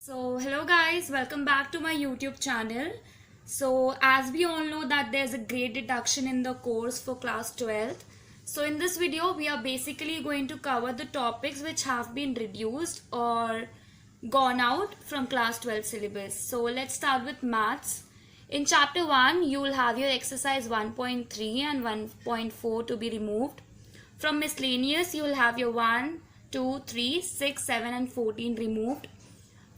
So hello guys, welcome back to my YouTube channel. So as we all know that there's a grade deduction in the course for class 12th. So in this video we are basically going to cover the topics which have been reduced or gone out from class 12 syllabus. So let's start with maths. In chapter 1 you will have your exercise 1.3 and 1.4 to be removed. From miscellaneous you will have your 1, 2, 3, 6, 7 and 14 removed.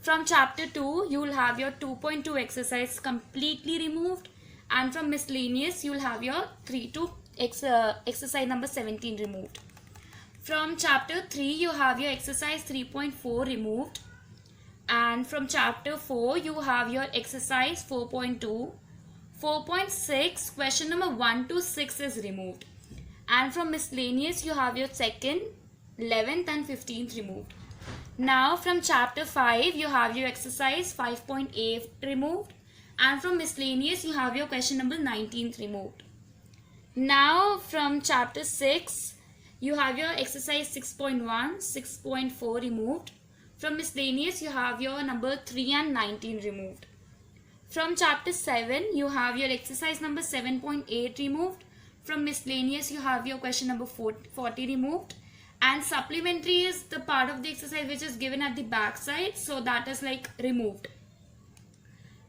From chapter 2, you will have your 2.2 exercise completely removed, and from miscellaneous, you will have your 3 to exercise number 17 removed. From chapter 3, you have your exercise 3.4 removed, and from chapter 4, you have your exercise 4.2. 4.6, question number 1 to 6 is removed, and from miscellaneous, you have your 2nd, 11th, and 15th removed. Now from chapter 5 you have your exercise 5.8 removed, and from miscellaneous you have your question number 19th removed. Now from chapter 6 you have your exercise 6.1, 6.4 removed. From miscellaneous you have your number 3 and 19 removed. From chapter 7 you have your exercise number 7.8 removed. From miscellaneous you have your question number 40 removed. And supplementary is the part of the exercise which is given at the back side, so that is like removed.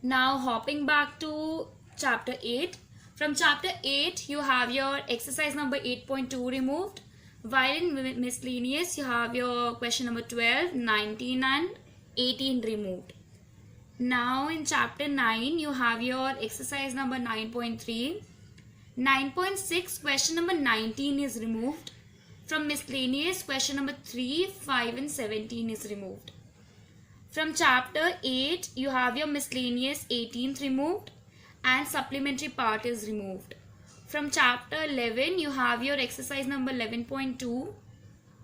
Now hopping back to chapter 8. From chapter 8 you have your exercise number 8.2 removed, while in miscellaneous you have your question number 12, 19 and 18 removed. Now in chapter 9 you have your exercise number 9.3. 9.6 question number 19 is removed. From miscellaneous, question number 3, 5 and 17 is removed. From chapter 8, you have your miscellaneous 18th removed and supplementary part is removed. From chapter 11, you have your exercise number 11.2,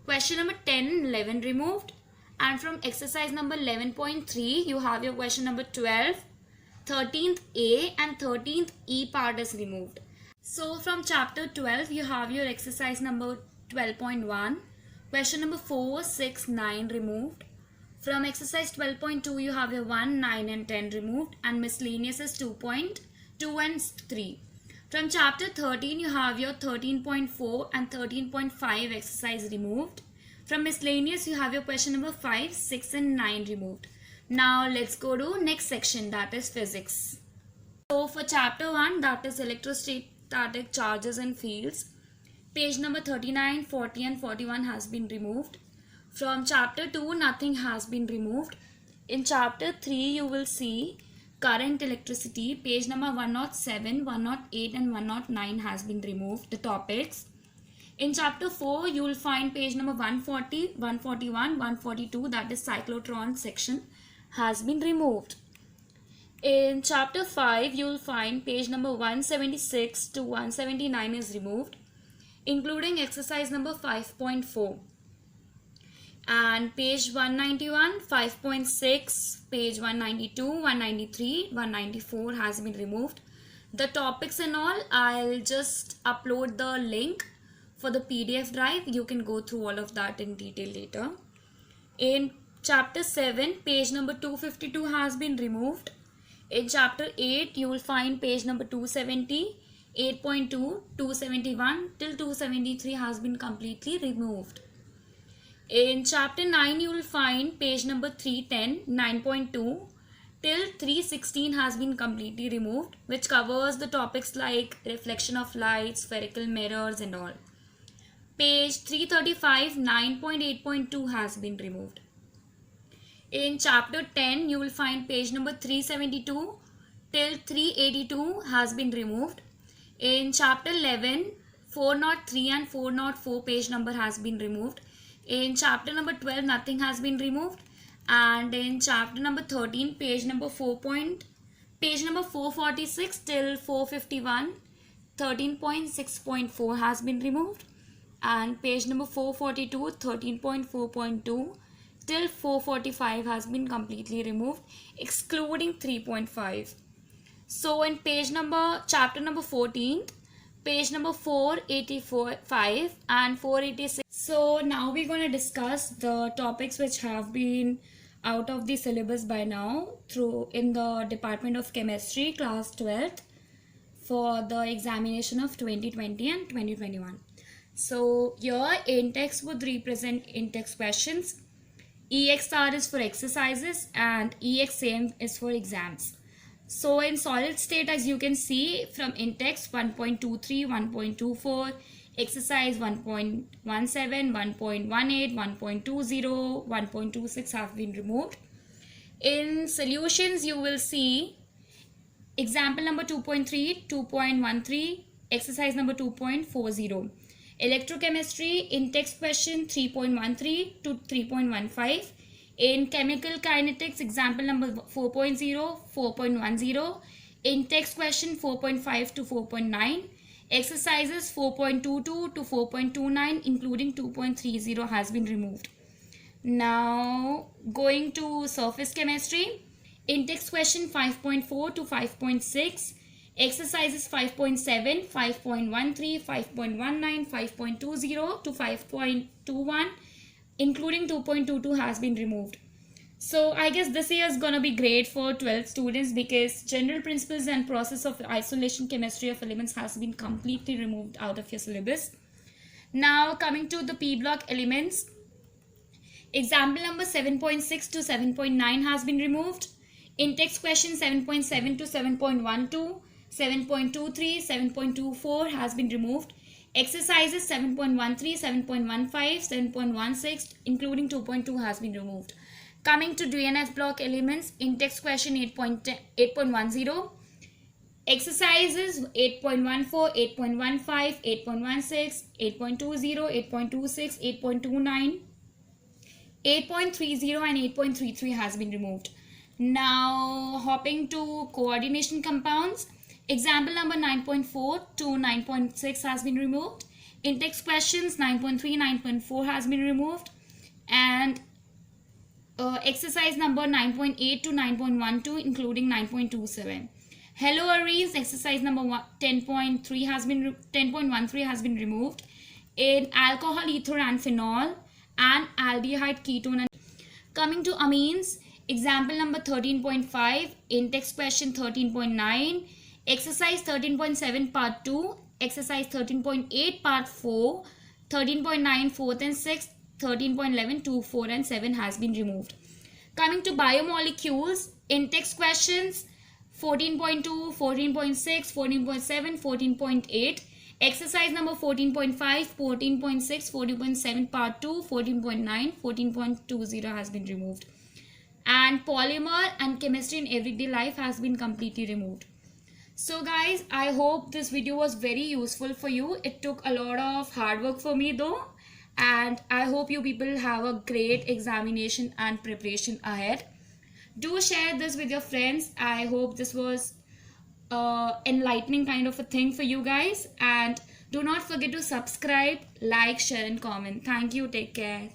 question number 10 and 11 removed. And from exercise number 11.3, you have your question number 12, 13th A and 13th E part is removed. So from chapter 12, you have your exercise number 12.1, question number 4, 6, 9 removed. From exercise 12.2 you have your 1, 9 and 10 removed, and miscellaneous is 2.2 and 3. From chapter 13 you have your 13.4 and 13.5 exercise removed. From miscellaneous you have your question number 5, 6 and 9 removed. Now let's go to next section, that is physics. So for chapter 1, that is electrostatic charges and fields, page number 39, 40 and 41 has been removed. From chapter 2, nothing has been removed. In chapter 3, you will see current electricity, page number 107, 108 and 109 has been removed, the topics. In chapter 4, you will find page number 140, 141, 142, that is cyclotron section, has been removed. In chapter 5, you will find page number 176 to 179 is removed, including exercise number 5.4, and page 191, 5.6, page 192, 193, 194 has been removed. The topics and all, I'll just upload the link for the PDF drive. You can go through all of that in detail later. In chapter 7, page number 252 has been removed. In chapter 8, you will find page number 270, 8.2, 271 till 273 has been completely removed. In chapter 9, you will find page number 310, 9.2 till 316 has been completely removed, which covers the topics like reflection of light, spherical mirrors and all. Page 335, 9.8.2 has been removed. In chapter 10, you will find page number 372 till 382 has been removed. In chapter 11, 403 and 404 page number has been removed. In chapter number 12, nothing has been removed. And in chapter number 13, page number 446 till 451, 13.6.4 has been removed. And page number 442, 13.4.2 till 445 has been completely removed, excluding 3.5. So in chapter number 14, page number 485 and 486. So now we're going to discuss the topics which have been out of the syllabus by now through in the Department of Chemistry class 12th for the examination of 2020 and 2021. So here in-text would represent in-text questions, EXR is for exercises, and EXAM is for exams. So in solid state, as you can see from in-text 1.23, 1.24, exercise 1.17, 1.18, 1.20, 1.26 have been removed. In solutions, you will see example number 2.3, 2.13, exercise number 2.40. Electrochemistry, in-text question 3.13 to 3.15. In chemical kinetics, example number 4.0, 4.10. In-text question 4.5 to 4.9. Exercises 4.22 to 4.29, including 2.30 has been removed. Now going to surface chemistry, in-text question 5.4 to 5.6, exercises 5.7, 5.13, 5.19, 5.20 to 5.21, including 2.22 has been removed. So I guess this year is gonna be great for 12th students because general principles and process of isolation chemistry of elements has been completely removed out of your syllabus. Now coming to the P block elements, example number 7.6 to 7.9 has been removed. In-text question 7.7 to 7.12, 7.23, 7.24 has been removed. Exercises 7.13, 7.15, 7.16, including 2.2 has been removed. Coming to DNF block elements, in-text question 8.10, exercises 8.14, 8.15, 8.16, 8.20, 8.26, 8.29, 8.30 and 8.33 has been removed. Now hopping to coordination compounds, example number 9.4 to 9.6 has been removed. In-text questions 9.3, 9.4 has been removed, and exercise number 9.8 to 9.12, including 9.27. Haloarenes, exercise number 10.13 has been removed. In alcohol, ether and phenol, and aldehyde, ketone. And coming to amines, example number 13.5, in-text question 13.9, exercise 13.7 part 2, exercise 13.8 part 4, 13.9 4th and 6th, 13.11 2, 4 and 7 has been removed. Coming to biomolecules, in-text questions 14.2, 14.6, 14.7, 14.8, exercise number 14.5, 14.6, 14.7 part 2, 14.9, 14.20 has been removed. And polymer and chemistry in everyday life has been completely removed. So guys, I hope this video was very useful for you. It took a lot of hard work for me though, and I hope you people have a great examination and preparation ahead. Do share this with your friends. I hope this was enlightening kind of a thing for you guys, and do not forget to subscribe, like, share and comment. Thank you. Take care.